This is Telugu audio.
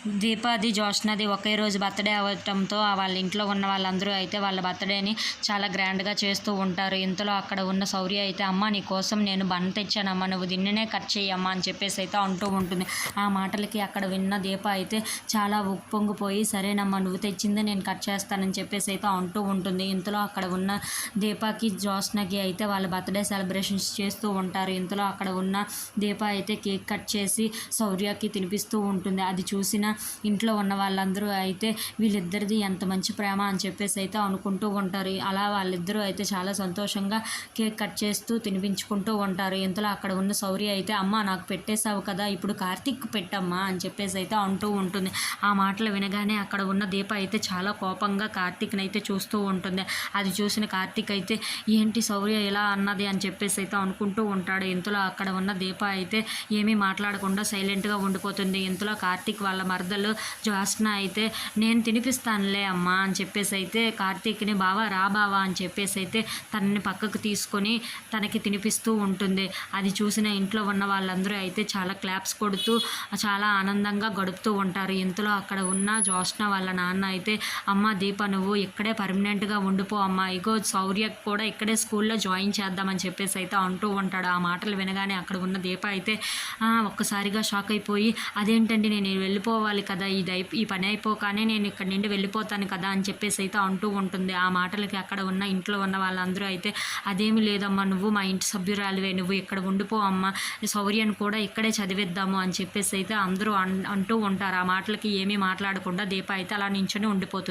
దీపాది, జ్యోత్స్నది ఒకే రోజు బర్త్‌డే అవ్వటంతో వాళ్ళ ఇంట్లో ఉన్న వాళ్ళందరూ అయితే వాళ్ళ బర్త్‌డేని చాలా గ్రాండ్‌గా చేస్తూ ఉంటారు. ఇంతలో అక్కడ ఉన్న శౌర్య అయితే, "అమ్మ నీకోసం నేను బన్ తెచ్చానమ్మా, నువ్వు దీన్నినే కట్ చెయ్యమ్మా" అని చెప్పేసి అయితే అంటూ ఉంటుంది. ఆ మాటలకి అక్కడ విన్న దీప అయితే చాలా ఉప్పొంగిపోయి, "సరేనమ్మా, నువ్వు తెచ్చిందే నేను కట్ చేస్తానని" చెప్పేసి అయితే అంటూ ఉంటుంది. ఇంతలో అక్కడ ఉన్న దీపకి, జ్యోత్స్నకి అయితే వాళ్ళ బర్త్‌డే సెలబ్రేషన్స్ చేస్తూ ఉంటారు. ఇంతలో అక్కడ ఉన్న దీప అయితే కేక్ కట్ చేసి శౌర్యకి తినిపిస్తూ ఉంటుంది. అది చూసిన ఇంట్లో ఉన్న వాళ్ళందరూ అయితే వీళ్ళిద్దరిది ఎంత మంచి ప్రేమ అని చెప్పేసి అయితే అనుకుంటూ ఉంటారు. అలా వాళ్ళిద్దరూ అయితే చాలా సంతోషంగా కేక్ కట్ చేస్తూ తినిపించుకుంటూ ఉంటారు. ఇంతలో అక్కడ ఉన్న శౌర్య అయితే, "అమ్మ నాకు పెట్టేశావు కదా, ఇప్పుడు కార్తీక్ పెట్టమ్మా" అని చెప్పేసి అయితే అంటూ ఉంటుంది. ఆ మాటలు వినగానే అక్కడ ఉన్న దీప అయితే చాలా కోపంగా కార్తీక్ని అయితే చూస్తూ ఉంటుంది. అది చూసిన కార్తీక్ అయితే, "ఏంటి శౌర్య ఇలా అన్నది" అని చెప్పేసి అయితే అనుకుంటూ ఉంటాడు. ఇంతలో అక్కడ ఉన్న దీప అయితే ఏమీ మాట్లాడకుండా సైలెంట్గా ఉండిపోతుంది. ఇంతలో కార్తీక్ వాళ్ళ మరదలు జ్యోత్స్న అయితే, "నేను తినిపిస్తానులే అమ్మా" అని చెప్పేసి అయితే కార్తీక్ని, "బావా రా బావా" అని చెప్పేసి అయితే తనని పక్కకు తీసుకొని తనకి తినిపిస్తూ ఉంటుంది. అది చూసిన ఇంట్లో ఉన్న వాళ్ళందరూ అయితే చాలా క్లాప్స్ కొడుతూ చాలా ఆనందంగా గడుపుతూ ఉంటారు. ఇంతలో అక్కడ ఉన్న జ్యోత్స్న వాళ్ళ నాన్న అయితే, "అమ్మ దీప, నువ్వు ఇక్కడే పర్మనెంట్గా ఉండిపో అమ్మ, ఇగో శౌర్యకు కూడా ఇక్కడే స్కూల్లో జాయిన్ చేద్దామని చెప్పేసి అయితే అంటూ ఉంటాడు. ఆ మాటలు వినగానే అక్కడ ఉన్న దీప అయితే ఒక్కసారిగా షాక్ అయిపోయి, "అదేంటండి, నేను వెళ్ళిపోవాలి కదా, ఈ పని అయిపోగానే నేను ఇక్కడి నుండి వెళ్ళిపోతాను కదా" అని చెప్పేసి అయితే అంటూ ఉంటుంది. ఆ మాటలకి అక్కడ ఉన్న ఇంట్లో ఉన్న వాళ్ళందరూ అయితే, "అదేమి లేదమ్మా, నువ్వు మా ఇంటి సభ్యురాలివే, నువ్వు ఇక్కడ ఉండిపో అమ్మ, శౌర్యను కూడా ఇక్కడే చదివిద్దాము" అని చెప్పేసి అయితే అందరూ అంటూ ఉంటారు. ఆ మాటలకి ఏమీ మాట్లాడకుండా దీప అయితే అలా నించొని ఉండిపోతుంది.